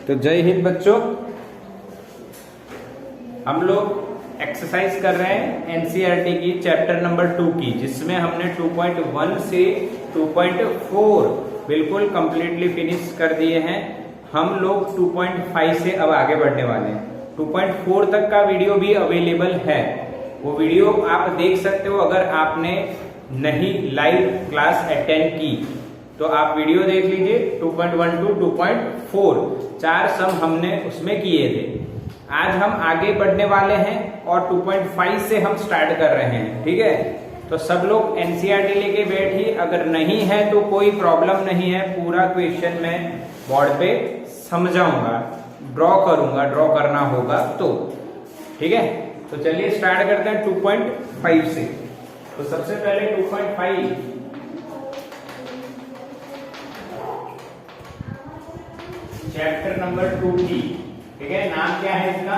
तो जय हिंद बच्चों, हम लोग एक्सरसाइज कर रहे हैं एनसीईआरटी की चैप्टर नंबर 2 की, जिसमें हमने 2.1 से 2.4 बिल्कुल कंप्लीटली फिनिश कर दिए हैं। हम लोग 2.5 से अब आगे बढ़ने वाले हैं। 2.4 तक का वीडियो भी अवेलेबल है, वो वीडियो आप देख सकते हो। अगर आपने नहीं लाइव क्लास अटेंड की तो आप वीडियो देख लीजिए। 2.1 to 2.4 4 सम हमने उसमें किए थे। आज हम आगे बढ़ने वाले हैं और 2.5 से हम स्टार्ट कर रहे हैं, ठीक है। तो सब लोग एनसीईआरटी लेके बैठिए। अगर नहीं है तो कोई प्रॉब्लम नहीं है, पूरा क्वेश्चन मैं बोर्ड पे समझाऊंगा, ड्रॉ करूंगा, ड्रॉ करना होगा तो, ठीक है। तो चलिए स्टार्ट करते हैं 2.5 से। तो सबसे पहले 2.5 चैप्टर नंबर 2 की, ठीक है। नाम क्या है इसका?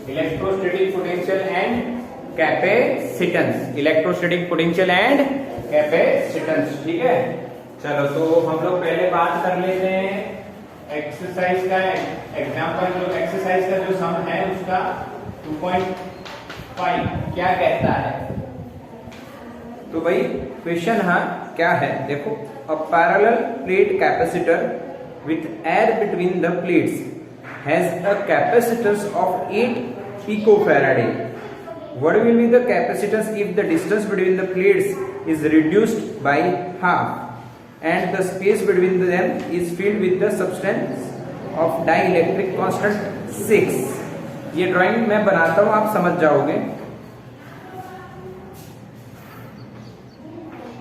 Electrostatic potential and capacitance. Electrostatic potential and capacitance, ठीक है। चलो तो हम लोग पहले बात कर लेते हैं एक्सरसाइज का एग्जांपल। जो एक्सरसाइज का जो सम है उसका 2.5 क्या कहता है। तो भाई क्वेश्चन क्या है, देखो। अ parallel plate capacitor with air between the plates has a capacitance of 8 picofarad. What will be the capacitance if the distance between the plates is reduced by half and the space between them is filled with the substance of dielectric constant 6? ये drawing मैं बनाता हूं, आप समझ जाओगे।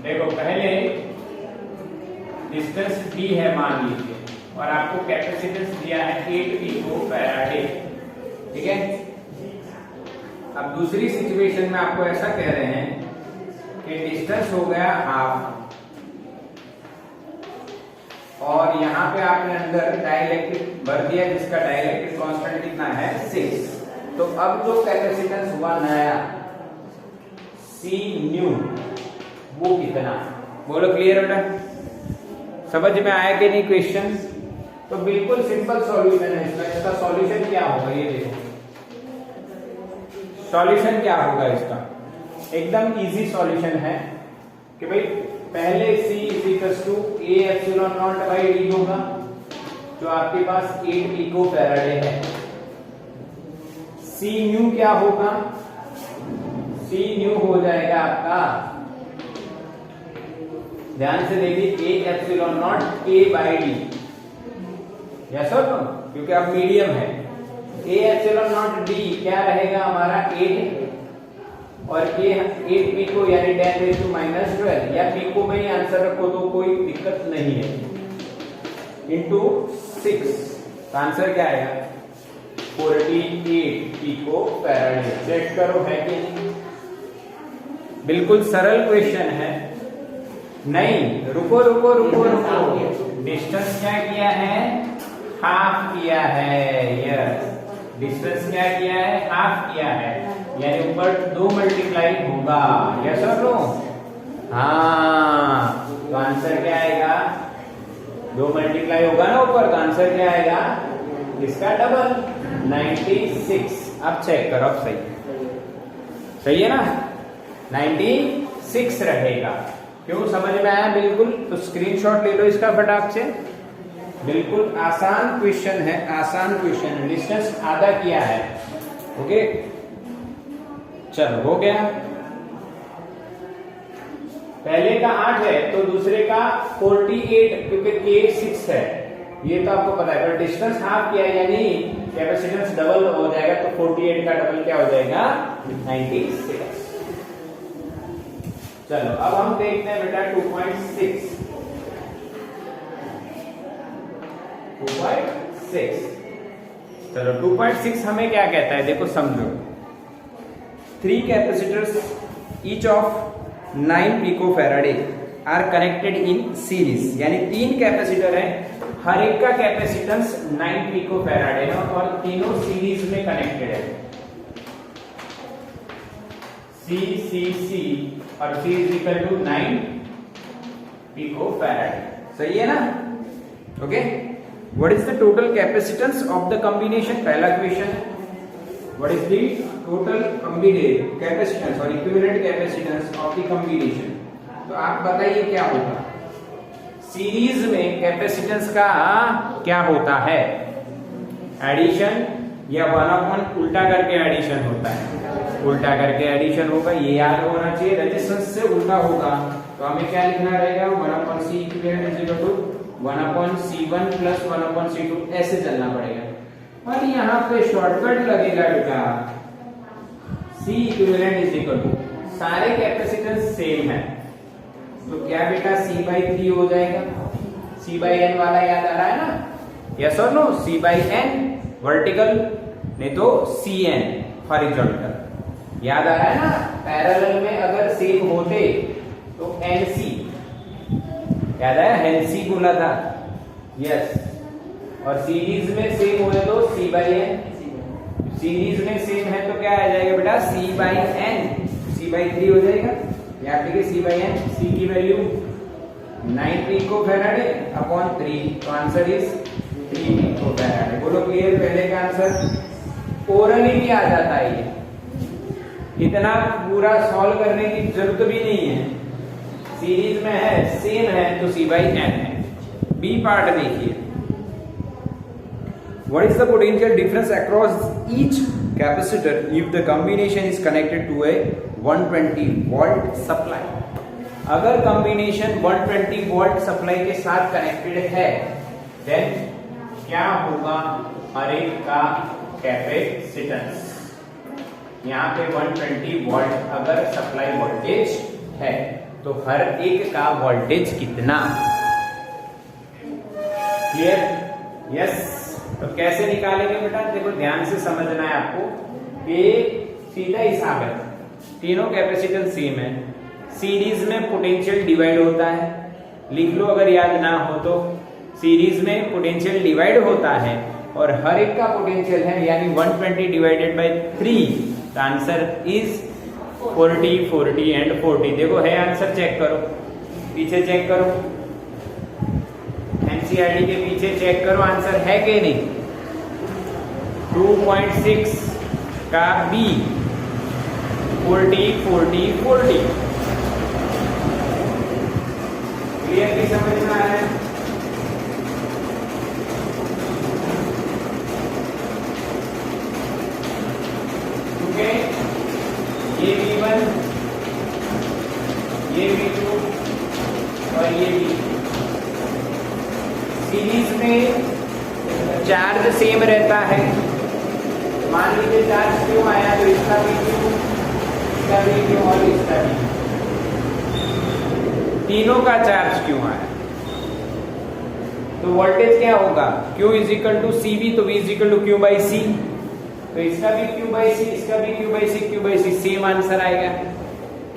देखो पहले distance D है मान लीजिए, और आपको कैपेसिटेंस दिया है 8 पिकोफैराड, ठीक है। अब दूसरी सिचुएशन में आपको ऐसा कह रहे हैं कि डिस्टेंस हो गया हाफ, और यहां पे आपने अंदर डाइलेक्ट्रिक भर दिया जिसका डाइलेक्ट्रिक कांस्टेंट कितना है 6। तो अब जो कैपेसिटेंस हुआ नया सी न्यू, वो कितना? बोलो क्लियर बेटा, समझ में आया कि नहीं क्वेश्चन? तो बिल्कुल सिंपल सॉल्यूशन है इसका। इसका सॉल्यूशन क्या होगा ये देखो। सॉल्यूशन क्या होगा इसका? एकदम इजी सॉल्यूशन है कि भाई पहले C = A epsilon not by D होगा, जो आपके पास 8 पिकोफैराड है। C न्यू क्या होगा? C न्यू हो जाएगा आपका, ध्यान से देखिए, A epsilon not A by D, yes और नो, क्योंकि अब मीडियम है। A एप्सिलॉन नॉट D क्या रहेगा हमारा 8, और ये 8 पिको यानी 10⁻⁻12, या पिको में ही आंसर रखो तो कोई दिक्कत नहीं है, इंटू 6। आंसर क्या आएगा? 48 पिकोफैराड। चेक करो है कि नहीं। बिल्कुल सरल क्वेश्चन है। नहीं, रुको रुको रुको रुको, डिस्टेंस क्या किया है? हाफ किया है। यस, डिस्टेंस क्या किया है? हाफ किया है, यानी ऊपर 2 मल्टीप्लाई होगा। यस और नो? हाँ, तो आंसर क्या आएगा? 2 मल्टीप्लाई होगा ना ऊपर, तो आंसर क्या आएगा? इसका डबल 96। अब चेक करो, अब सही है ना? 96 रहेगा। क्यों, समझ में आया? बिल्कुल। तो स्क्रीनशॉट ले लो इसका फटाक से। बिल्कुल आसान क्वेश्चन है, आसान क्वेश्चन है। डिस्टेंस आधा किया है, ओके। चलो हो गया। पहले का 8 है तो दूसरे का 48, क्योंकि K 6 है, ये तो आपको पता है। पर डिस्टेंस हाफ किया यानी कैपेसिटेंस डबल हो जाएगा, तो 48 का डबल क्या हो जाएगा? 96। चलो अब हम देखते हैं बेटा 2.6। 2.6, चलो 2.6 हमें क्या कहता है, देखो समझो। 3 capacitors each of 9 picofarad are connected in series, यानी 3 कैपेसिटर है, हर एक का कैपेसिटेंस 9 पिकोफैराड है, और तीनों सीरीज में कनेक्टेड है। C और C = 9 पिकोफैराड, सही है ना? Okay. What is the total capacitance of the combination, पहला क्वेश्चन है what is the total capacitance और equivalent capacitance of the combination. तो आप बताइए क्या होगा, सीरीज में कैपेसिटेंस का क्या होता है, एडिशन या 1/, उल्टा करके एडिशन होता है, उल्टा करके एडिशन होगा, ये याद होना चाहिए। रेजिस्टेंस से उल्टा होगा तो हमें क्या लिखना रहेगा, 1/C equivalent is equal to 1/C1 plus 1/C2, ऐसे चलना पड़ेगा। और यहाँ पे शॉर्टकट लगेगा बेटा, C equivalent is equal to, सारे कैपेसिटेंस सेम है तो क्या बेटा C/3 हो जाएगा, C/n वाला याद आ रहा है ना, यस और नो, C/n वर्टिकल नहीं तो Cn हॉरिजॉन्टल, याद आ रहा है ना। पैरेलल में अगर सेम होते तो Nc, याद आया, Nc बोला था, यस, और सीरीज में सेम हुए तो C/n, सीरीज में सेम है तो क्या आ जाएगा बेटा C/n, C/3 हो जाएगा। याद देखिए C/n, C की वैल्यू 9 पिकोफैराडे अपॉन 3, तो आंसर इज 3 पिकोफैराडे। बोलो क्लियर, पहले का आंसर ओरली भी आ जाता है, ये इतना पूरा सॉल्व करने की जरूरत भी नहीं है, सीरीज में है, सेम है तो C/n है। बी पार्ट देखिए, what is the potential difference across each capacitor if the combination is connected to a 120 volt supply। अगर कॉम्बिनेशन 120 वोल्ट सप्लाई के साथ कनेक्टेड है देन क्या होगा हर एक का कैपेसिटेंस। यहाँ पे 120 वोल्ट अगर सप्लाई वोल्टेज है तो हर एक का वोल्टेज कितना, क्लियर, यस। तो कैसे निकालेंगे बेटा, देखो ध्यान से समझना है आपको कि सीधा हिसाब है, तीनों कैपेसिटेंस सेम है, सीरीज में पोटेंशियल डिवाइड होता है, लिख लो अगर याद ना हो तो, सीरीज में पोटेंशियल डिवाइड होता है और हर एक का पोटेंशियल है यानी 120 divided by 3, the answer is 40 40 and 40। देखो है आंसर, चेक करो, पीछे चेक करो, एनसीईआरटी के पीछे चेक करो आंसर है कि नहीं। 2.6 का बी 40 40 40, क्लियरली समझ में आ रहा है। ओके, ये V1, ये V2 और ये V2, सीरीज में चार्ज सेम रहता है, मान लीजिए चार्ज क्यों आया तो इसका भी क्यों, इसका भी क्यों और इसका भी, तीनों का चार्ज क्यों आया तो वोल्टेज क्या होगा, Q is equal to CV, तो V is equal to Q by C, तो इसका भी Q बाई C, इसका भी Q by C, Q by C, same answer आएगा,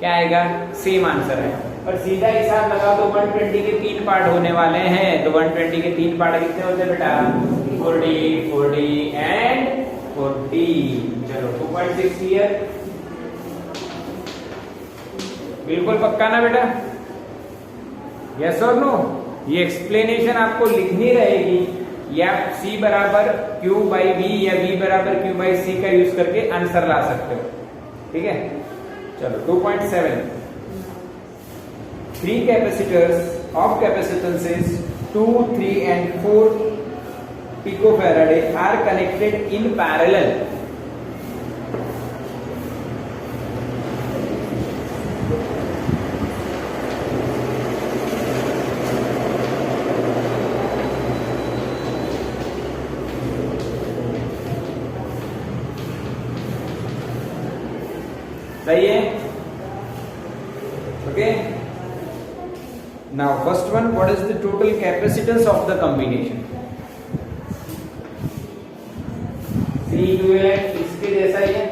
क्या आएगा, सेम आंसर है। और सीधा हिसाब लगा तो 120 के 3 पार्ट होने वाले हैं, तो 120 के 3 पार्ट कितने होते हैं बेटा, 40 40 एंड 40। चलो 2.6 ईयर, बिल्कुल पक्का ना बेटा, यस और नो। ये एक्सप्लेनेशन आपको लिखनी रहेगी, या C बराबर Q बाई V या V बराबर Q बाई C का यूज करके आंसर ला सकते हो, ठीक है। चलो 2.7, 3 capacitors of capacitances 2, 3 and 4 picofarad are connected in parallel. सही है, okay. Now first one, what is the total capacitance of the combination? C equivalent इसके जैसा ही है,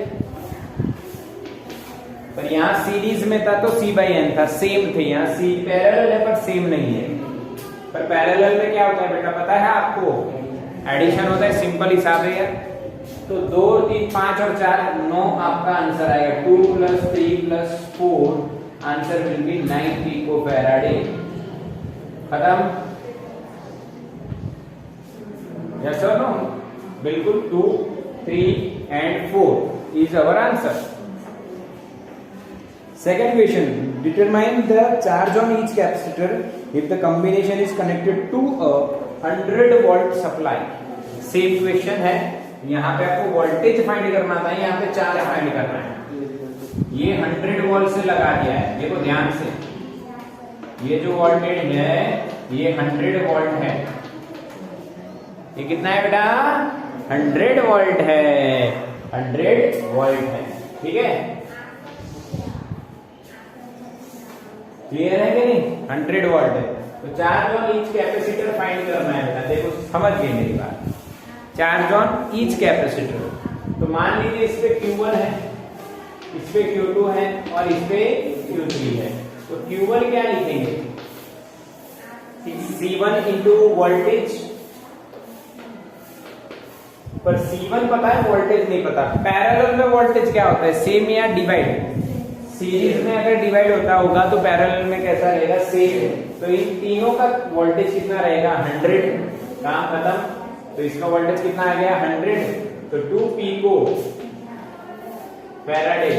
पर यहाँ सीरीज में था तो C/n था, सेम थे। यहाँ C पैरेलल है पर सेम नहीं है। पर पैरेलल में क्या होता है बेटा, पता है आपको, एडिशन होता है, सिंपल हिसाब है यार। तो 2 3 5 और 4 9 आपका आंसर आएगा। 2 + 3 + 4 आंसर विल बी 9 पिकोफैराड। खत्म। यस और नो? बिल्कुल 2, 3 and 4 is our answer. Second question, determine the charge on each capacitor if the combination is connected to a 100 volt supply. Same question है, यहाँ पे आपको वोल्टेज फाइंड करना था, यहाँ पे चार्ज फाइंड करना है। ये 100 वोल्ट से लगा दिया है, देखो ध्यान से, ये जो वोल्टेज है ये 100 वोल्ट है। ये कितना है बेटा? 100 वोल्ट है, 100 वोल्ट है, ठीक है? क्लियर है कि नहीं? 100 वोल्ट है। तो charge on each capacitor find करना है बेटा। देखो समझ गए मेरी बात, चार्ज ऑन ईच कैपेसिटर। तो मान लीजिए इस पे Q1 है, इस पे Q2 है और इस पे Q3 है। तो Q1 क्या लिखेंगे? C1 इंटू वोल्टेज, पर C1 पता है, वोल्टेज नहीं पता। पैरेलल में वोल्टेज क्या होता है? सेम या डिवाइड? सीरीज में अगर डिवाइड होता होगा तो पैरेलल में कैसा रहेगा? सेम। तो इन तीनों का वोल्टेज कितना रहेगा? 100। काम खत्म। तो इसका वोल्टेज कितना आ गया? 100। तो 2 पिको फैराडे,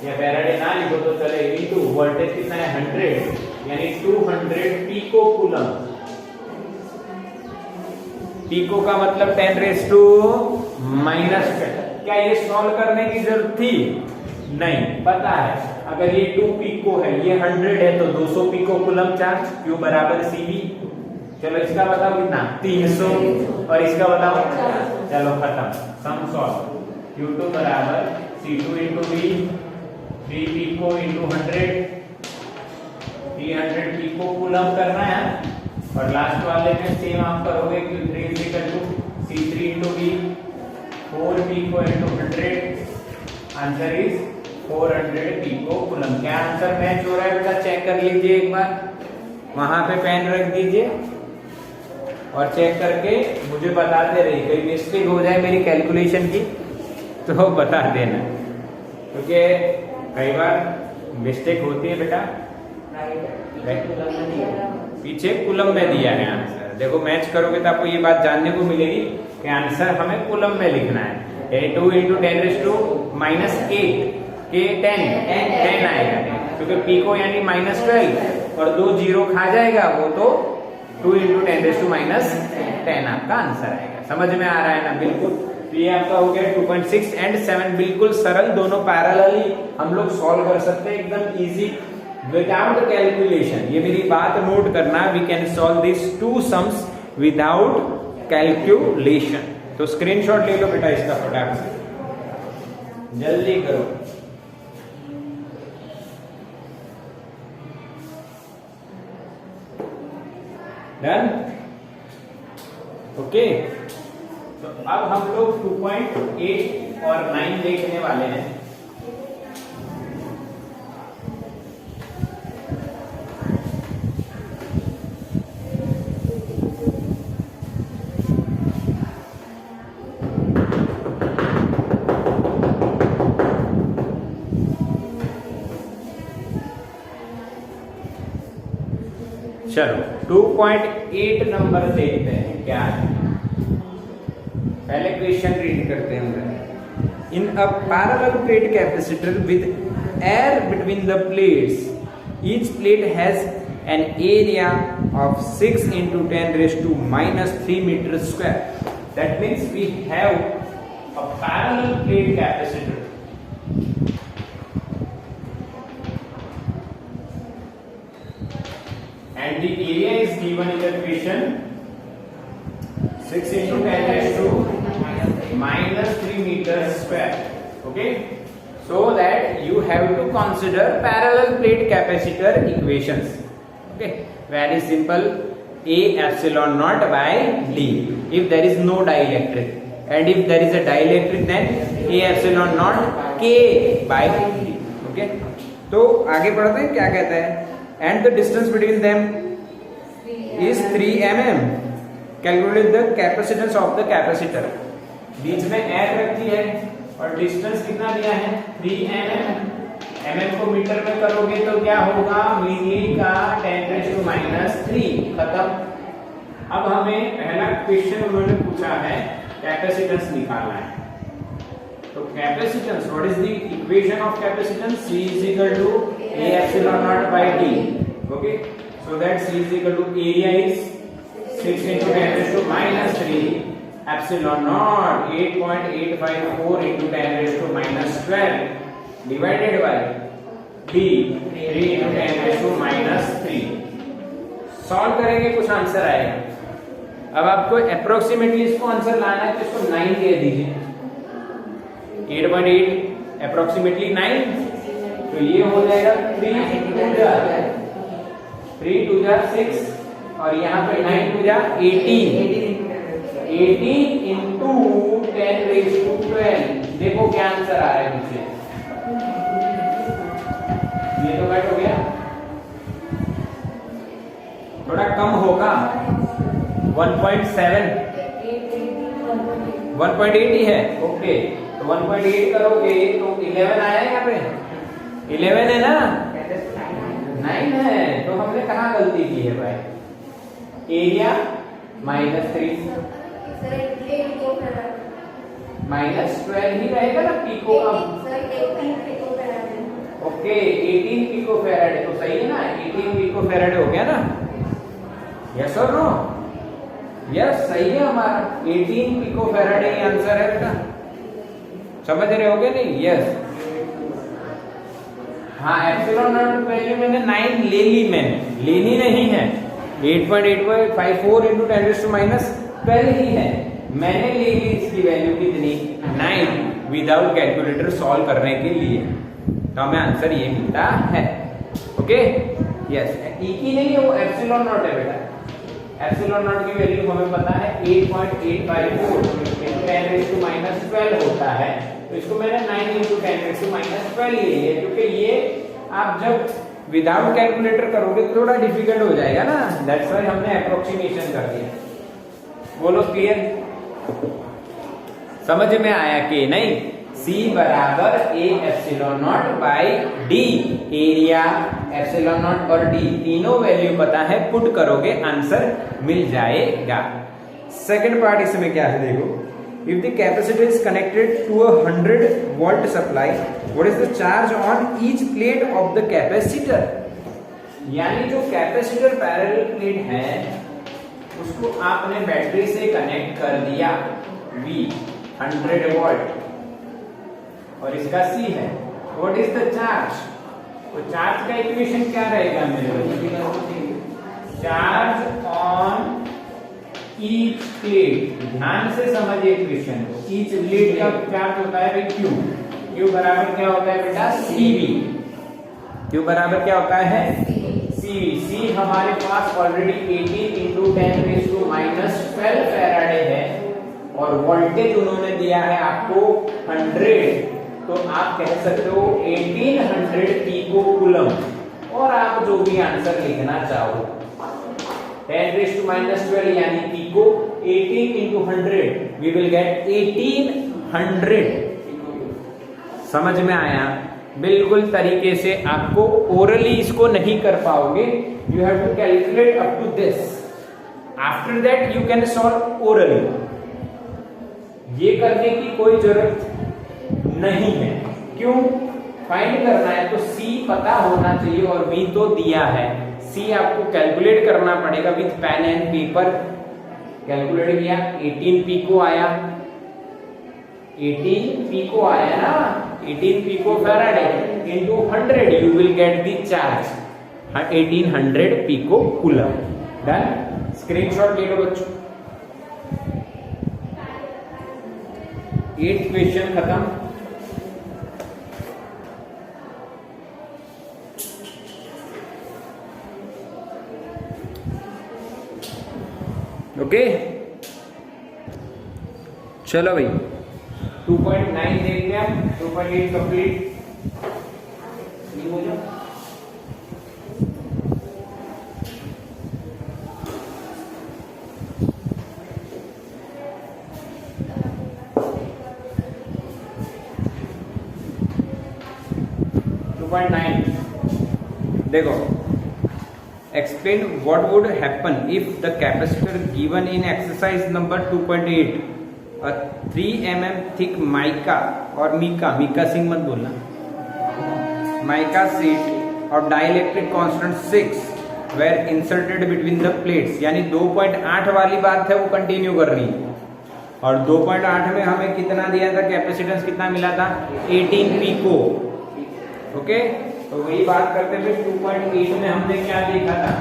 या फैराडे ना लिखो तो चले, इनटू वोल्टेज कितना है? 100, यानी 200 पिको कूलम। पिको का मतलब 10⁻⁻²। क्या ये सॉल्व करने की जरूरत थी? नहीं, पता है। अगर ये 2 पिको है, ये 100 है, तो 200 पिको कूलम चार्ज, Q बराबर CV। चलो इसका बताओ कितना? 300। और इसका बताओ? चलो खत्म, सम सॉल्व। Q2 बराबर C2 into V, 3 pico into 100, 300 pico coulomb करना है। और लास्ट वाले में सेम आप करोगे, Q3 C3 into V, 4 pico into 100। Answer is 400 pico coulomb. क्या आंसर मैच हो रहा है बेटा? चेक कर लीजिए एक बार, वहां पे पेन रख दीजिए और चेक करके मुझे बताते रहिए। कोई मिस्टेक हो जाए मेरी कैलकुलेशन की तो बता देना, क्योंकि कई बार मिस्टेक होती है बेटा। पीछे कूलम में दिया है आंसर, देखो मैच करोगे तो आपको ये बात जानने को मिलेगी कि आंसर हमें कूलम में लिखना है। 2 इंटू 10⁻⁻8 के 10 आएगा, क्योंकि पिको यानी -12 और 2 जीरो खा जाएगा वो, तो 2 इंटू 10⁻10 आपका आंसर आएगा। समझ में आ रहा है ना? बिल्कुल। तो ये आपका हो गया 2.6 एंड 7, बिल्कुल सरल, दोनों पैरेलली हम लोग सॉल्व कर सकते हैं, एकदम इजी, विदाउट कैलकुलेशन। ये मेरी बात नोट करना, we can solve this 2 sums without calculation. तो स्क्रीनशॉट ले लो बेटा इसका फटाफट से, जल्दी करो। डन? ओके। तो अब हम लोग 2.8 और 9 देखने वाले हैं। चलो 2.8 नंबर देखते हैं क्या है। पहले क्वेश्चन रीड करते हैं। In a parallel plate capacitor with air between the plates, each plate has an area of 6 into 10⁻³ metre square. That means we have a parallel plate capacitor and the area is given in the question 6 into 10⁻³ meters square. Okay, so that you have to consider parallel plate capacitor equations. Okay, very simple. A epsilon naught by d if there is no dielectric, and if there is a dielectric then A epsilon naught K by d. Okay, तो आगे बढ़ते हैं, क्या कहता है? And the distance between them is 3 mm. Calculate the capacitance of the capacitor. बीच में air रखी है और डिस्टेंस कितना दिया है? 3 mm. mm को मीटर में करोगे तो क्या होगा? मिली का 10⁻³ खत्म। अब हमें पहला क्वेश्चन उन्होंने पूछा है कैपेसिटेंस निकालना है। तो capacitance, what is the equation of capacitance? C is equal to A epsilon naught by D. Okay, so that C is equal to area is 6 into 10 raised to minus 3 epsilon naught 8.854 into 10 raised to minus 12 divided by D 3 into 10 raised to minus 3। Solve करेंगे कुछ answer आएगा। अब आपको approximately इसको answer लाना है तो इसको 9 दे दीजिए। 8.8 अप्रोक्सीमेटली 9, तो ये हो जाएगा 3 2 6 और यहाँ पे 9 2 18 into 10 raised to 12। देखो क्या आंसर आ रहा है मुझे, ये तो कट हो गया, थोड़ा कम होगा 1.7 1.8 ही है। ओके, तो 1.8 करोगे तो 11 आया यहाँ पे, 11 है ना, 9 है। तो हमने कहाँ गलती की है भाई? एरिया -3 -12 ही रहेगा ना पिको का। ओके, 18 पिको फेराड तो सही है ना, 18 पिको फेराड हो गया ना? यस और नो? यस, सही है हमारा, 18 पिको फेराड ही आंसर है बेटा। समझ रहे होगे नहीं? यस। हाँ, एप्सिलॉन नॉट वैल्यू मैंने 9 ले ली, मैंने लेनी नहीं है, 8.854 into 10 raised to minus 12 ही है। मैंने ले ली इसकी वैल्यू कितनी? 9 विदाउट कैलकुलेटर सॉल्व करने के लिए, तो हमें आंसर ये मिलता है। Okay, yes. ई की नहीं है, वो एप्सिलॉन नॉट है बेटा। एप्सिलॉन नॉट की वैल्यू हमें पता है 8.854 into 10 raised to minus 12 होता है। तो इसको मैंने 9 into 10 raised to minus 12 ले लिया, क्योंकि ये आप जब विदाउट कैलकुलेटर करोगे तो थोड़ा डिफिकल्ट हो जाएगा ना, दैट्स व्हाई हमने अप्रोक्सीमेशन कर दिया। बोलो क्लियर? समझ में आया कि नहीं? C बराबर A epsilon not by D, area epsilon not और D तीनों वैल्यू पता है, पुट करोगे आंसर मिल जाएगा। सेकंड पार्ट इसमें क्या है देखो, if the capacitor is connected to a 100 volt supply, what is the charge on each plate of the capacitor? यानी जो कैपेसिटर पैरेलल प्लेट है उसको आपने बैटरी से कनेक्ट कर दिया, V 100 वोल्ट और इसका C है। What is the charge? तो चार्ज का इक्वेशन क्या रहेगा मेरे? चार्ज ऑन ईच प्लेट, ध्यान से समझिए क्वेश्चन को। ईच प्लेट का चार्ज होता है Q, Q बराबर क्या होता है बेटा? CV। Q बराबर क्या होता है? CV। C हमारे पास already 18 into 10 raised to minus 12 faraday है और वोल्टेज उन्होंने दिया है आपको 100, तो आप कह सकते हो 1800 पिको कूलम, और आप जो भी आंसर लिखना चाहो 10 raised to minus 12 यानी pico, 18 into 100 we will get 1800। समझ में आया? बिल्कुल तरीके से आपको ओरली इसको नहीं कर पाओगे, you have to calculate up to this, after that you can solve orally. ये करने की कोई जरूरत नहीं है, क्यों? फाइंड करना है तो C पता होना चाहिए और V तो दिया है। C आपको कैलकुलेट करना पड़ेगा with pen and paper. Calculate किया, 18 पिको आया, 18 पिको आया ना, 18 pico farad into 100 you will get the charge 1800 pico coulomb. Done? Screenshot ले लो बच्चों। 8th क्वेश्चन खत्म। ओके, चलो भाई 2.9 देखते हैं हम। 2.8 कंप्लीट। 2.9 देखो, explain what would happen if the capacitor given in exercise number 2.8 a 3 mm thick mica or mica Singh मत बोलना, mica sheet और dielectric constant 6 were inserted between the plates, यानी 2.8 वाली बात है वो कंटिन्यू कर रही है। और 2.8 में हमें कितना दिया था, कैपेसिटेंस कितना मिला था, 18 पिको। ओके, तो वही बात करते हुए 2.8 में हमने क्या देखा था,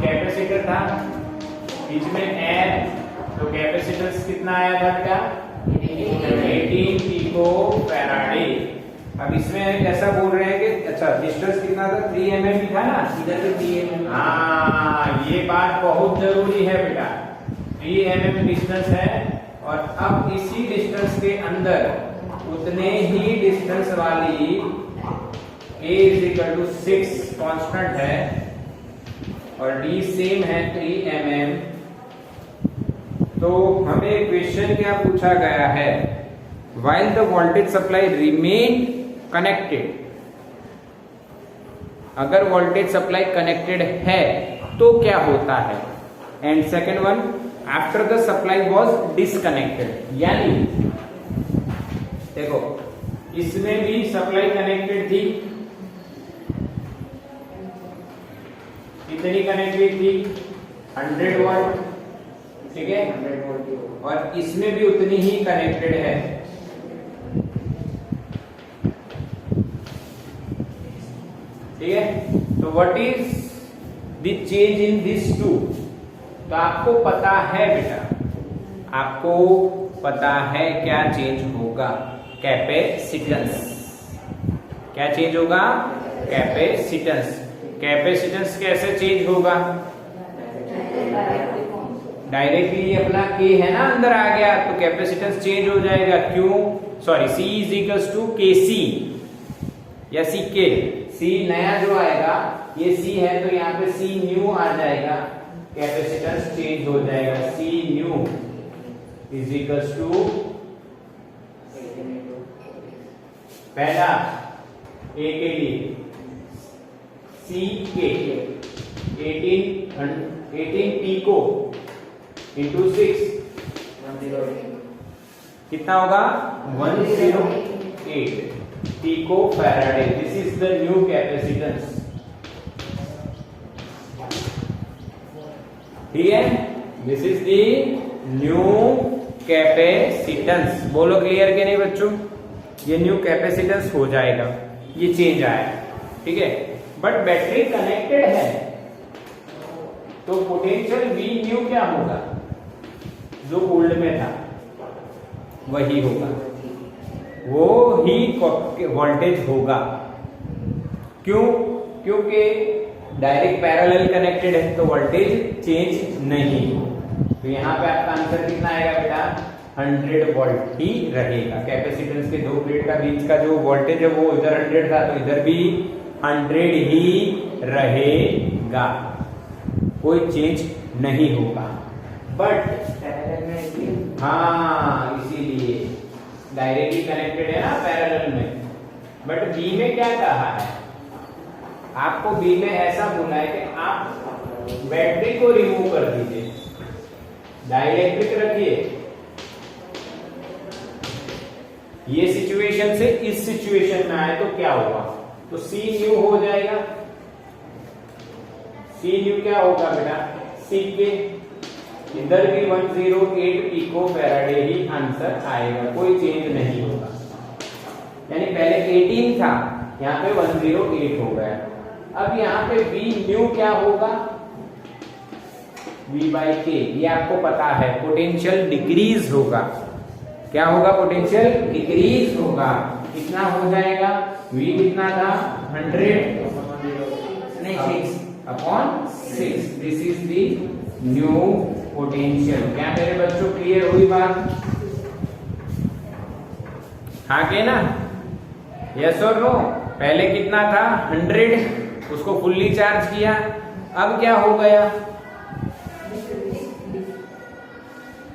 कैपेसिटर था, बीच में एयर, तो कैपेसिटेंस कितना आया था बेटा, 18 पिको फैराडे। अब इसमें कैसा बोल रहे हैं कि अच्छा डिस्टेंस कितना था, 3 mm था ना, इधर से 3 mm। हाँ, ये बात बहुत जरूरी है बेटा, 3 mm डिस्टेंस है और अब इसी डिस्टेंस के अंदर उतने ही डिस्टेंस वाली a = 6 कांस्टेंट है और d सेम है 3 mm। तो हमें क्वेश्चन क्या पूछा गया है, while the voltage supply remained connected, अगर वोल्टेज सप्लाई कनेक्टेड है तो क्या होता है, and second one after the supply was disconnected, यानी देखो इसमें भी सप्लाई कनेक्टेड थी, कितनी कनेक्टेड थी, 100 वोल्ट, ठीक है, 100 वोल्ट, और इसमें भी उतनी ही कनेक्टेड है। ठीक है, तो what is the change in this two, तो आपको पता है बेटा, आपको पता है क्या चेंज होगा, कैपेसिटेंस, क्या चेंज होगा, कैपेसिटेंस। कैपेसिटेंस कैसे चेंज होगा, डायरेक्टली अपना के है ना अंदर आ गया तो कैपेसिटेंस चेंज हो जाएगा, क्यों, सॉरी C = KC या CK, C नया जो आएगा ये C है तो यहाँ पे C न्यू आ जाएगा, कैपेसिटेंस चेंज हो जाएगा, C न्यू = पहला A के लिए CK 18 पिको इंटू 6 कितना होगा, 108 pico farad. This is the new capacitance, ठीक है, this is the new capacitance. बोलो क्लियर के नहीं बच्चों, ये न्यू कैपेसिटेंस हो जाएगा, ये चेंज आया, ठीक है, बट बैटरी कनेक्टेड है तो पोटेंशियल V न्यू क्या होगा, जो ओल्ड में था वही होगा, वो ही वोल्टेज होगा, क्यों, क्योंकि डायरेक्ट पैरेलल कनेक्टेड है तो वोल्टेज चेंज नहीं, तो यहाँ पे आपका आंसर कितना आएगा बेटा, 100 वोल्ट ही रहेगा। कैपेसिटेंस के दो प्लेट का बीच का जो वोल्टेज है वो इधर 100 था तो इधर भी 100 ही रहेगा, कोई चेंज नहीं होगा। बट हाँ, इसीलिए डायरेक्टली कनेक्टेड है ना पैरेलल में, बट बी में क्या कहा है, आपको बी में ऐसा बोला है कि आप बैटरी को रिमूव कर दीजिए, डाइलेक्ट्रिक रखिए, ये सिचुएशन से इस सिचुएशन में आए तो क्या होगा, तो C न्यू हो जाएगा, C न्यू क्या होगा बेटा, C के इधर भी 108 पिको फैराडे ही आंसर आएगा, कोई चेंज नहीं होगा, यानी पहले 18 था यहाँ पे 108 हो गया। अब यहाँ पे V न्यू क्या होगा, V/K, ये आपको पता है, पोटेंशियल डिक्रीज होगा, क्या होगा, पोटेंशियल डिक्रीज होगा, कितना हो जाएगा, V कितना था 100 upon 6, this is the new potential. क्या मेरे बच्चों क्लियर हुई बात, हाँ के ना, यस और नो। पहले कितना था 100, उसको फुल्ली चार्ज किया, अब क्या हो गया,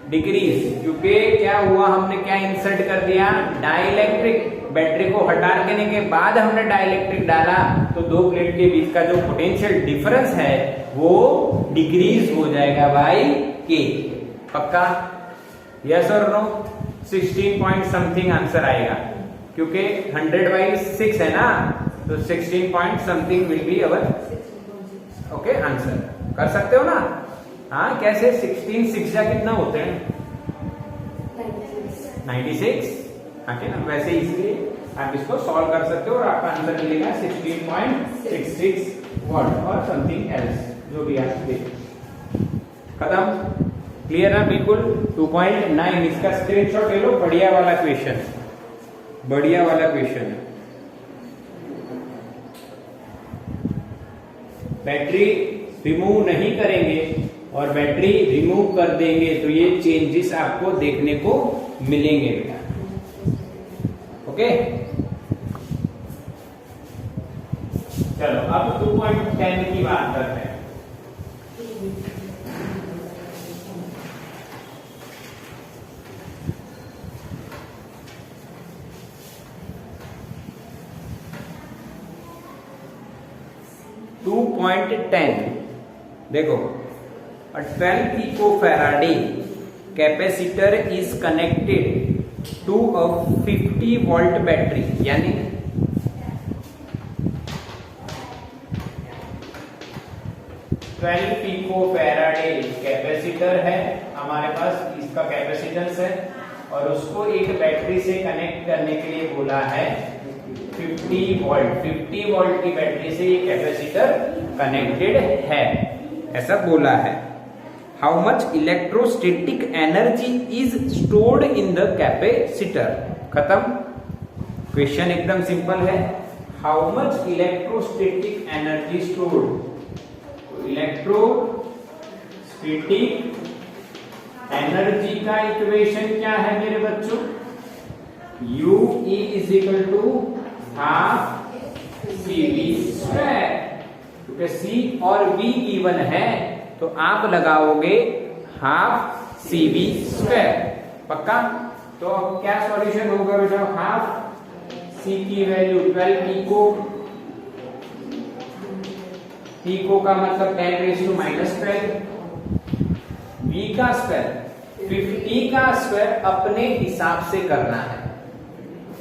डिक्रीज, क्योंकि क्या हुआ, हमने क्या इंसर्ट कर दिया, डाइलेक्ट्रिक, बैटरी को हटा देने के बाद हमने डाइलेक्ट्रिक डाला तो दो प्लेट के बीच का जो पोटेंशियल डिफरेंस है वो डिक्रीज हो जाएगा बाय के। पक्का? यस और नो? 16 पॉइंट समथिंग आंसर आएगा क्योंकि 100/6 है ना, तो 16 point something will be our okay answer. कर सकते हो ना? हाँ, कैसे? 16 6 कितना होते हैं? 96। हाँ ना, वैसे इसलिए आप इसको सॉल्व कर सकते हो और आपका आंसर मिलेगा 16.66 वॉट और समथिंग एल्स, जो भी आप देखें। खत्म? क्लियर है बिल्कुल? 2.9 इसका स्क्रीनशॉट ले लो। बढ़िया वाला क्वेश्चन, बढ़िया वाला क्वेश्चन है। बैटरी रिमूव नहीं करेंगे और बैटरी रिमूव कर देंगे तो ये चेंजेस आपको देखने को मिलेंगे बेटा। ओके, चलो अब 2.10 की बात करते हैं। देखो, a 12 picofarad capacitor is connected to a 50 volt battery, यानी 12 पिकोफैराड कैपेसिटर है हमारे पास, इसका कैपेसिटेंस है और उसको एक बैटरी से कनेक्ट करने के लिए बोला है 50 वोल्ट। 50 वोल्ट की बैटरी से ये कैपेसिटर कनेक्टेड है, ऐसा बोला है। How much electrostatic energy is stored in the capacitor. खत्म? क्वेश्चन एकदम सिंपल है। How much electrostatic energy stored. Electrostatic energy का इक्वेशन क्या है मेरे बच्चों? U E is equal to half CV square. क्योंकि C और V गिवन है तो आप लगाओगे हाफ CV स्क्वायर। पक्का? तो क्या सॉल्यूशन होगा बेटा? हाफ C की वैल्यू 12 पिको, पिको का मतलब 10⁻⁻12, V का स्क्वायर 50 का स्क्वायर अपने हिसाब से करना है।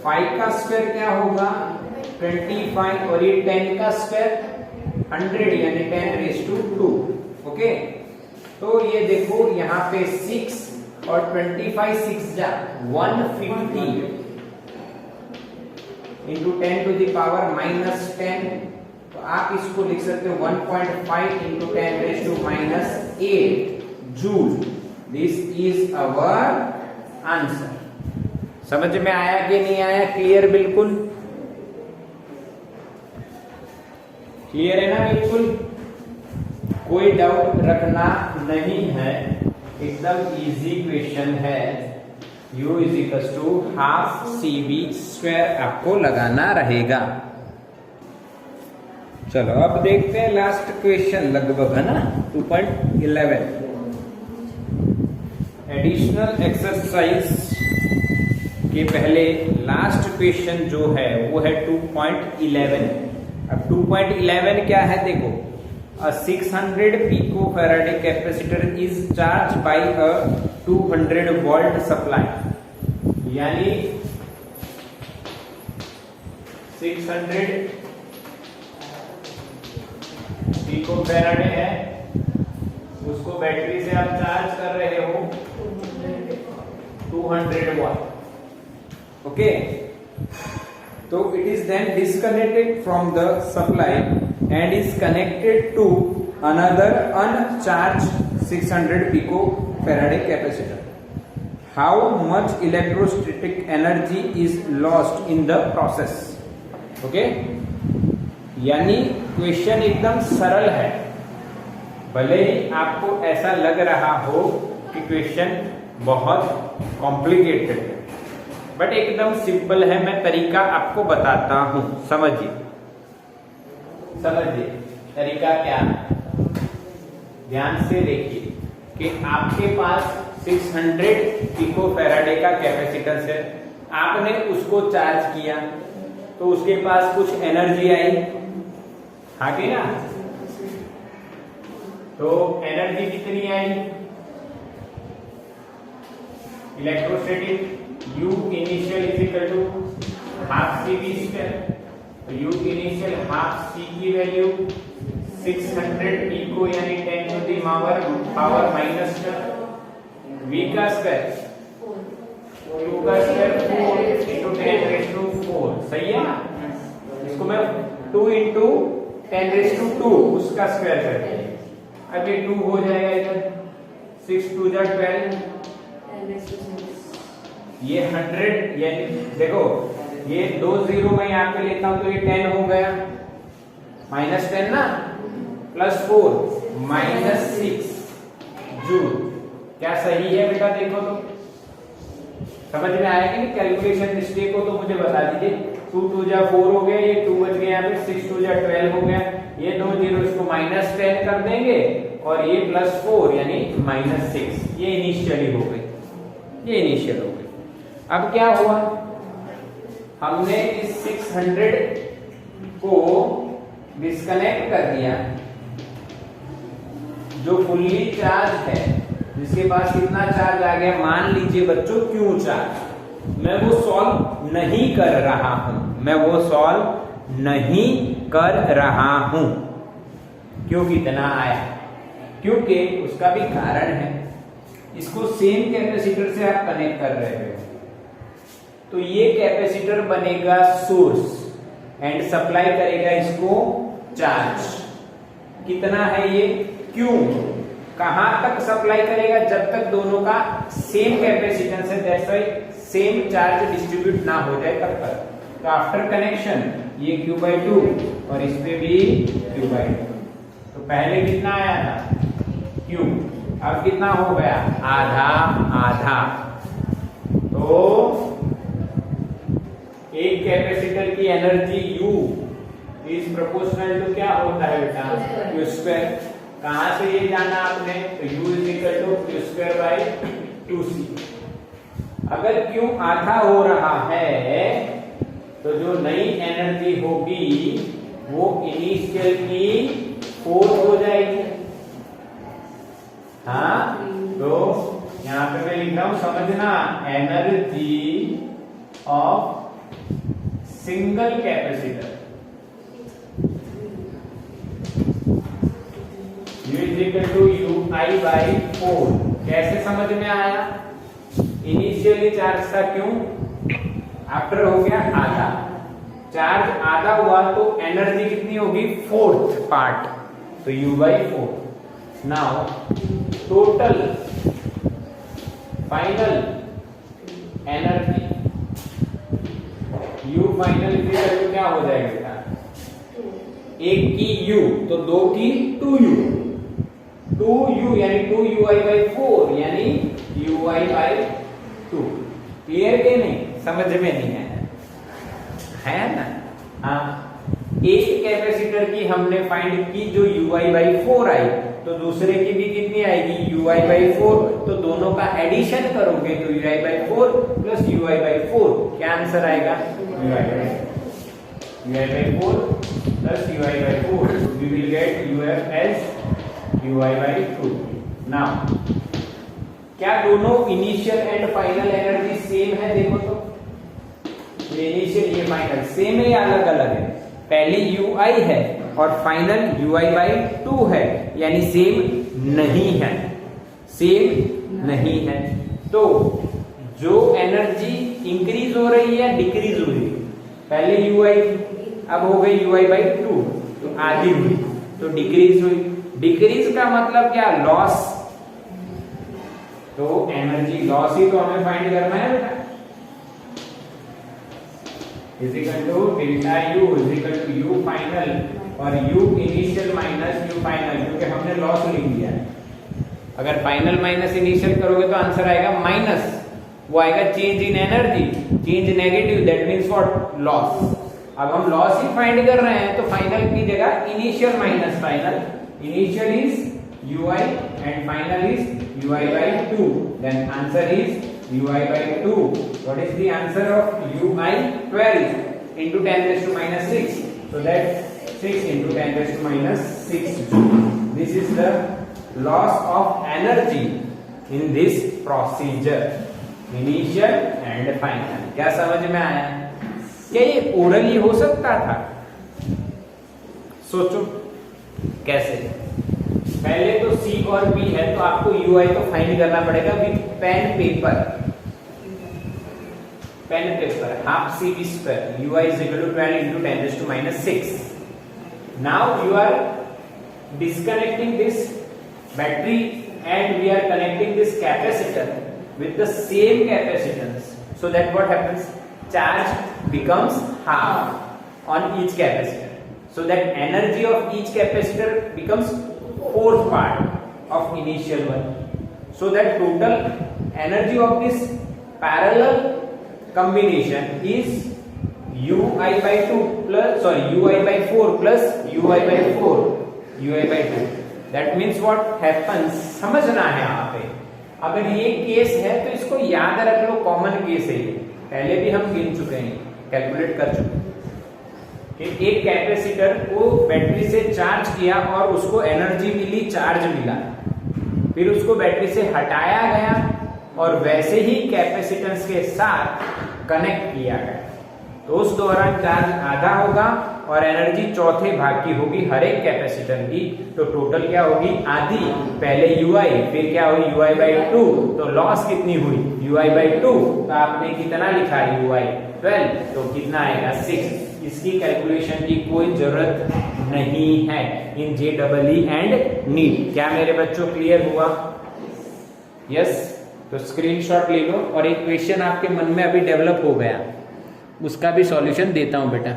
5 का स्क्वायर क्या होगा? 25 और ये 10 का स्क्वायर 100 यानी 10⁻²। ओके, तो ये देखो यहाँ पे 6 और 25 6 जा 150 इंटू 10⁻⁻10। तो आप इसको लिख सकते हो 1.5 into 10⁻⁻8 joule. This is our answer. समझ में आया कि नहीं आया? क्लियर? बिल्कुल क्लियर है ना? बिल्कुल कोई डाउट रखना नहीं है, एकदम इजी क्वेश्चन है। U is equal to half CV square आपको लगाना रहेगा। चलो अब देखते हैं लास्ट क्वेश्चन, लगभग है ना 2.11। एडिशनल एक्सरसाइज के पहले लास्ट क्वेश्चन जो है वो है 2.11। अब 2.11 क्या है? देखो, a 600 picofarad capacitor is charged by a 200 volt supply, यानी 600 पिकोफैराड है, उसको बैटरी से आप चार्ज कर रहे हो 200 वॉट। ओके, तो it is then disconnected from the supply and is connected to another uncharged 600 picofarad capacitor. How much electrostatic energy is lost in the process? Okay, यानी क्वेश्चन एकदम सरल है, भले ही आपको ऐसा लग रहा हो कि क्वेश्चन बहुत कॉम्प्लिकेटेड है, बट एकदम सिंपल है। मैं तरीका आपको बताता हूं, समझिए समझिए तरीका क्या है। ध्यान से देखिए कि आपके पास 600 पिकोफैराड का कैपेसिटेंस है, आपने उसको चार्ज किया तो उसके पास कुछ एनर्जी आई, हाँ कि ना? तो एनर्जी कितनी आई? Electrostatic U initial is equal to half C V square. तो U इनिशियल हाफ सी की वैल्यू 600 इको यानी 10 to the power minus V का स्क्वायर, U का स्क्वायर 4 इंटू 10 रेज़ टू 4, सही है ना? इसको मैं 2 इंटू 10 रेज़ टू 2 उसका स्क्वायर करके अब ये 2 हो जाएगा इधर, 6 2 जा 12, ये 100 यानी देखो ये 2 जीरो मैं यहाँ पे लेता हूं तो ये 10 हो गया, माइनस 10 ना, प्लस 4 माइनस 6 जूल। क्या सही है बेटा? देखो तो समझ में आया कि नहीं? कैलकुलेशन मिस्टेक हो तो मुझे बता दीजिए। 2 2 जा 4 हो गया, ये 2 बच गया यहाँ पे, 6 2 जा 12 हो गया, ये 2 जीरो इसको माइनस 10 कर देंगे और ये प्लस 4 यानी माइनस 6, ये इनिशियली हो गई, ये इनिशियल हो गई। अब क्या हुआ, हमने इस 600 को डिस्कनेक्ट कर दिया, जो फुल्ली चार्ज है जिसके पास कितना चार्ज आ गया, मान लीजिए बच्चों क्यू चार्ज, मैं वो सॉल्व नहीं कर रहा हूं, मैं वो सॉल्व नहीं कर रहा हूं। क्यों कितना आया? क्योंकि उसका भी कारण है, इसको सेम कैपेसिटर से आप कनेक्ट कर रहे हो तो ये कैपेसिटर बनेगा सोर्स एंड सप्लाई करेगा इसको चार्ज। कितना है ये? क्यू। कहां तक सप्लाई करेगा? जब तक दोनों का सेम कैपेसिटेंस है, that's why same charge distribute ना हो जाए तब तक। तो आफ्टर कनेक्शन ये Q/2 और इस पे भी Q/2। तो पहले कितना आया था? Q, अब कितना हो गया? आधा आधा। तो एक कैपेसिटर की energy U is proportional to क्या होता है बेटा? Q square. कहां से ये जाना आपने? तो U is equal to Q square by 2C। अगर Q आधा हो रहा है तो जो नई एनर्जी होगी वो इनिशियल की 4 हो जाएगी। हाँ, तो यहां पे मैं लिख रहा हूं, समझना, energy of single capacitor U is equal to UI/4। कैसे समझ में आया? इनिशियली चार्ज था क्यों? आफ्टर हो गया आधा, चार्ज आधा हुआ तो एनर्जी कितनी होगी? 4th पार्ट, तो U/4। Now total final energy U final equal क्या हो जाएगा बेटा? एक की U तो 2 की 2U, 2U यानी 2UI/4 यानी UI/2। क्लियर के नहीं? समझ में नहीं आया है ना? हाँ, एक कैपेसिटर की हमने फाइंड की जो UI/4 आई, तो दूसरे की भी कितनी आएगी? UI/4। तो दोनों का एडिशन करोगे तो UI/4 प्लस UI/4 क्या आंसर आएगा? UI/4 plus UI/4 we will get UF as UI/2। Now क्या दोनों initial and final energy same है? देखो तो ये इनिशियल ये फाइनल सेम है या अलग अलग है? पहली UI है और फाइनल UI/2 है, यानी सेम नहीं है, सेम नहीं है। तो जो एनर्जी इंक्रीज हो रही है डिक्रीज हो रही है, पहले UI अब हो गई UI/2 तो आधी हुई तो डिक्रीज हुई। डिक्रीज का मतलब क्या? लॉस। तो एनर्जी लॉस ही तो हमें फाइंड करना है बेटा। Is equal to delta U is equal to U final और U initial minus U final, क्योंकि हमने लॉस लिख दिया है। अगर फाइनल माइनस इनिशियल करोगे तो आंसर आएगा माइनस, वो आएगा change in energy, change negative, that means what? Loss. अब हम लॉस ही फाइंड कर रहे हैं तो फाइनल की जगह initial minus final, initial is UI and final is UI/2, then answer is ui by 2. What is the answer of ui? 12 into 10 raised to minus 6. So that 6 into 10 raised to minus 6 joule. This is the loss of energy in this procedure, initial and final. क्या समझ में आया? क्या ये orally हो सकता था? सोचो कैसे। पहले तो C और P है तो आपको UI तो फाइंड करना पड़ेगा with pen paper. Pen paper half CV square UI is equal to 12 into 10 raised to minus 6. Now you are disconnecting this battery and we are connecting this capacitor with the same capacitance, so that what happens, charge becomes half on each capacitor, so that energy of each capacitor becomes fourth part of initial one, so that total energy of this parallel combination is ui by 2 plus ui by 4 plus ui by 4 ui by 2. That means what happens, समझना है यहाँ पे। अगर ये case है तो इसको याद रख लो, कॉमन केस है ये, पहले भी हम गिन चुके हैं, कैलकुलेट कर चुके हैं कि एक कैपेसिटर को बैटरी से चार्ज किया और उसको एनर्जी मिली, चार्ज मिला, फिर उसको बैटरी से हटाया गया और वैसे ही कैपेसिटेंस के साथ कनेक्ट किया गया, तो उस दौरान चार्ज आधा होगा और एनर्जी चौथे भाग की होगी हर एक कैपेसिटर की, तो टोटल क्या होगी, आधी। पहले ui, फिर क्या हुई ui by 2, तो लॉस कितनी हुई ui by 2, तो आपने कितना लिखा ui 12, तो कितना आएगा 6। इसकी कैलकुलेशन की कोई जरूरत नहीं है इन JEE एंड नीट। क्या मेरे बच्चों क्लियर हुआ? यस। तो स्क्रीनशॉट ले लो और एक क्वेश्चन आपके मन में अभी डेवलप हो गया, उसका भी सॉल्यूशन देता हूं बेटा।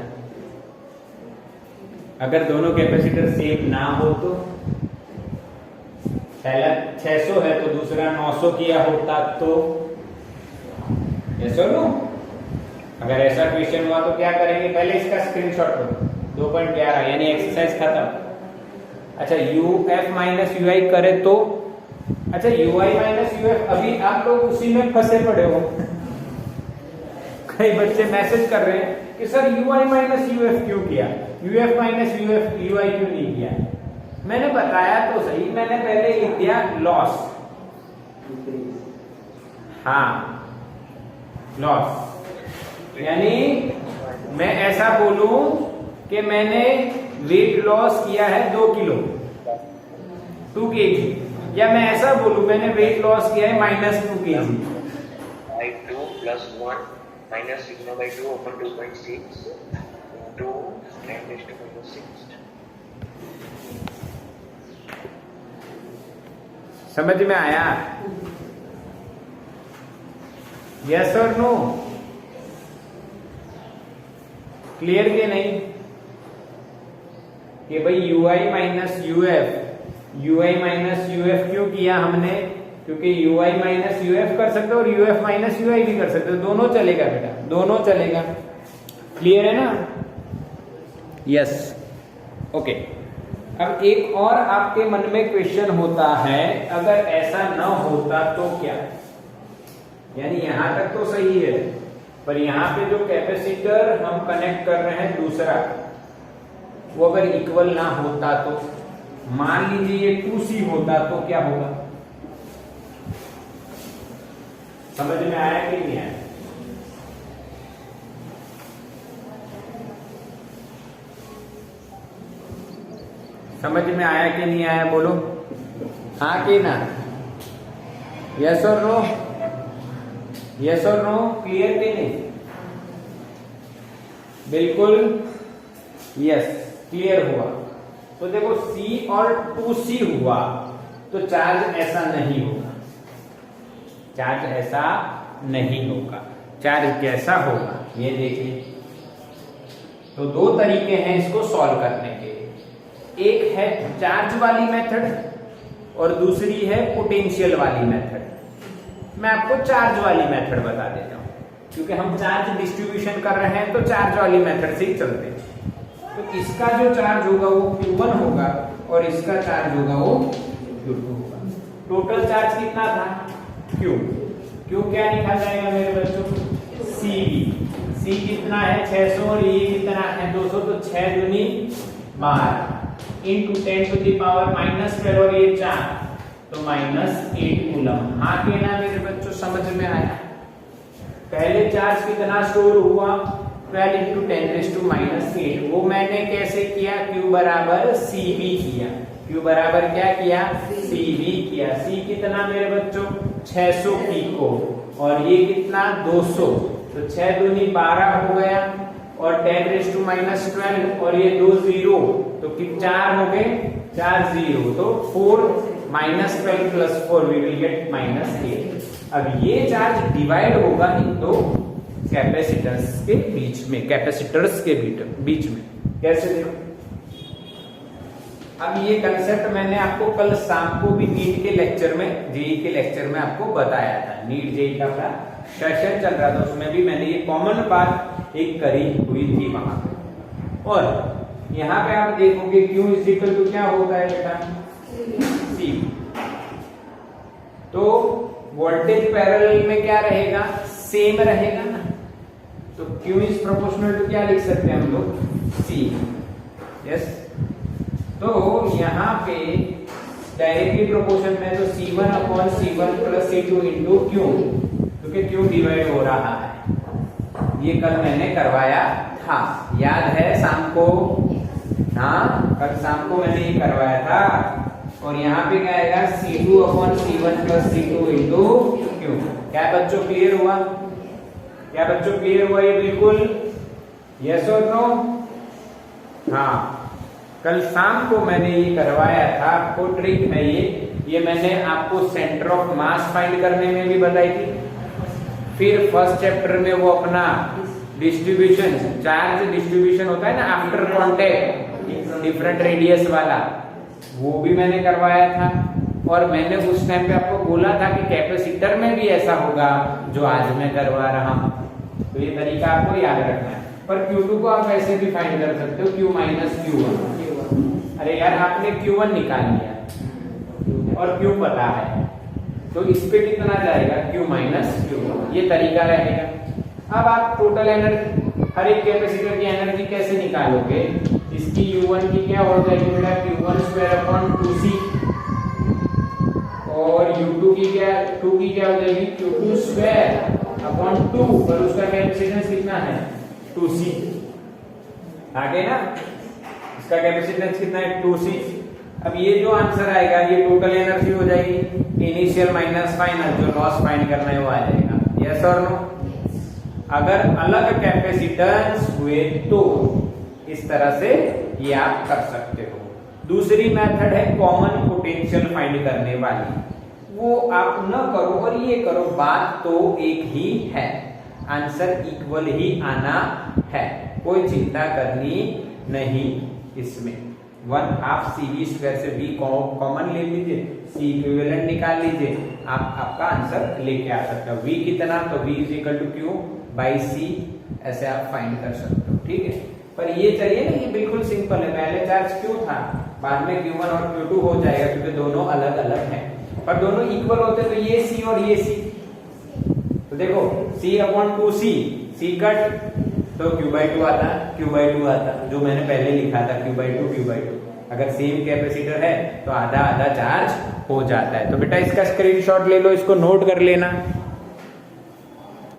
अगर दोनों कैपेसिटर सेम ना हो तो, पहला 600 है तो दूसरा 900 किया होता तो, यस और नो? अगर ऐसा क्वेश्चन हुआ तो क्या करेंगे, पहले इसका स्क्रीनशॉट लो, 2.11 यानी एक्सरसाइज खत्म। अच्छा uf माइनस ui करे तो, अच्छा ui माइनस uf, अभी आप लोग उसी में फंसे पड़े हो। कई बच्चे मैसेज कर रहे हैं कि सर ui माइनस uf क्यों किया, uf माइनस uf ui क्यों नहीं किया। मैंने बताया तो सही, मैंने पहले लिख दिया लॉस, हाँ लॉस, यानी मैं ऐसा बोलूं कि मैंने वेट लॉस किया है 2 किलो 2 kg, या मैं ऐसा बोलूं मैंने वेट लॉस किया है -2 kg। by 2 plus 1 minus sigma by 2 upon 2.6 into 10 raised to minus 6. समझ में आया? यस और नो? क्लियर के नहीं कि भाई ui माइनस uf क्यों किया हमने, क्योंकि ui माइनस uf कर सकते हो और uf माइनस ui भी कर सकते हो, दोनों चलेगा बेटा, दोनों चलेगा। क्लियर है ना? Yes okay. अब एक और आपके मन में क्वेश्चन होता है, अगर ऐसा न होता तो क्या, यानी यहां तक तो सही है, पर यहाँ पे जो कैपेसिटर हम कनेक्ट कर रहे हैं दूसरा, वो अगर इक्वल ना होता तो, मान लीजिए ये 2C होता तो क्या होगा? समझ में आया कि नहीं आया? समझ में आया कि नहीं आया बोलो, हाँ कि ना? यस और नो? यस और नो? क्लियर कि नहीं? बिल्कुल यस, क्लियर हुआ। तो देखो C और 2C हुआ तो चार्ज ऐसा नहीं होगा, चार्ज ऐसा नहीं होगा। चार्ज कैसा होगा ये देखिए। तो 2 तरीके हैं इसको सॉल्व करने के, एक है चार्ज वाली मेथड और दूसरी है पोटेंशियल वाली मेथड। मैं आपको चार्ज वाली मेथड बता देता हूं, क्योंकि हम चार्ज डिस्ट्रीब्यूशन कर रहे हैं तो चार्ज वाली मेथड से ही चलते हैं। तो इसका जो चार्ज होगा वो Q1 होगा और इसका चार्ज होगा वो Q2 होगा। टोटल चार्ज कितना था Q, क्यू क्या लिखा जाएगा मेरे बच्चों, Cv। C कितना है 600 और ये कितना है 200, तो 6 दूनी 12 इंटू 10 टू द पावर -12 और ये 4, तो -8 कूलम। हाँ के ना मेरे बच्चों, समझ में आया? पहले चार्ज कितना स्टोर हुआ, 12 इंटू 10⁻⁻8। वो मैंने कैसे किया, Q बराबर Cv किया। Q बराबर क्या किया, Cv किया। C कितना मेरे बच्चों 600 पिको और ये कितना 200, तो 6 दूनी 12 हो गया और 10⁻12 और ये 2 0, तो 4 हो गए, 4 0, तो 4 -12 + 4 वी विल गेट -8। अब ये चार्ज डिवाइड होगा इन दो कैपेसिटर्स के बीच में, बीच में। कैसे देखो, अब ये कंसेप्ट मैंने आपको कल शाम को भी नीट के लेक्चर में, जेई के लेक्चर में आपको बताया था। नीट जेई का अपना सेशन चल रहा था, उसमें भी मैंने ये कॉमन बात एक करी हुई थी वहां पे। और यहाँ पे आप देखोगे Q इक्वल टू क्या होता है बेटा, C। तो वोल्टेज पैरेलल में क्या रहेगा, सेम रहेगा ना, तो Q इज प्रोपोर्शनल टू क्या लिख सकते हैं हम लोग, C। यस, तो यहाँ पे डायरेक्टली प्रोपोर्शन में तो C1/C1 + C2 इंटू Q, क्योंकि Q डिवाइड हो रहा है। ये कल मैंने करवाया था, याद है शाम को? हाँ, कल शाम को मैंने ये करवाया था। और यहाँ पे क्या आएगा, C2/C1 + C2 इंटू Q। क्या बच्चों क्लियर हुआ? क्या बच्चों क्लियर हुआ ये बिल्कुल? यस और नो? हाँ, कल शाम को मैंने ये करवाया था, आपको ट्रिक है ये मैंने आपको सेंटर ऑफ मास फाइंड करने में भी बताई थी। फिर फर्स्ट चैप्टर में वो अपना डिस्ट्रीब्यूशन, चार्ज डिस्ट्रीब्यूशन होता है ना आफ्टर कॉन्टेक्ट, डिफरेंट रेडियस वाला, वो भी मैंने करवाया था। और मैंने उस टाइम पे आपको बोला था कि कैपेसिटर में भी ऐसा होगा जो आज मैं करवा रहा हूं। तो ये तरीका आपको याद रखना है। पर Q2 को आप ऐसे भी फाइंड कर सकते हो, Q - Q1। अरे यार, आपने Q1 निकाल लिया और Q पता है, तो इस पे कितना जाएगा, Q - Q1। ये तरीका रहेगा। अब आप टोटल एनर्जी, हर एक कैपेसिटर की एनर्जी कैसे निकालोगे, इसकी U1 की क्या हो जाएगी बेटा, Q1/2C, और U2 की क्या, 2 की क्या हो जाएगी, Q2/2, और उसका कैपेसिटेंस कितना है, 2C। आगे ना, इसका कैपेसिटेंस कितना है, 2C। अब ये जो आंसर आएगा ये टोटल एनर्जी हो जाएगी, इनिशियल माइनस फाइनल, जो लॉस फाइंड करना है वो आ जाएगा। यस और नो? अगर अलग कैपेसिटेंस हुए तो इस तरह से ये आप कर सकते हो। दूसरी मेथड है कॉमन पोटेंशियल फाइंड करने वाली, वो आप न करो और ये करो, बात तो एक ही है, आंसर इक्वल ही आना है, कोई चिंता करनी नहीं इसमें। 1/2 CV² से V कॉमन ले लीजिए, C इक्विवेलेंट निकाल लीजिए, आप आपका आंसर लेके आ सकते हो। V कितना, तो V = Q/C, ऐसे आप फाइंड कर सकते हो, ठीक है। पर ये चलिए ना, ये बिल्कुल सिंपल है, पहले चार्ज Q था, बाद में Q1 और Q2 हो जाएगा, क्योंकि दोनों अलग अलग हैं। पर दोनों इक्वल होते तो ये C और ये C, तो देखो C/2C, C कट तो Q/2 आता, Q/2 आता, जो मैंने पहले लिखा था, Q/2। अगर सेम कैपेसिटर है तो आधा आधा चार्ज हो जाता है। तो बेटा इसका स्क्रीनशॉट ले लो, इसको नोट कर लेना।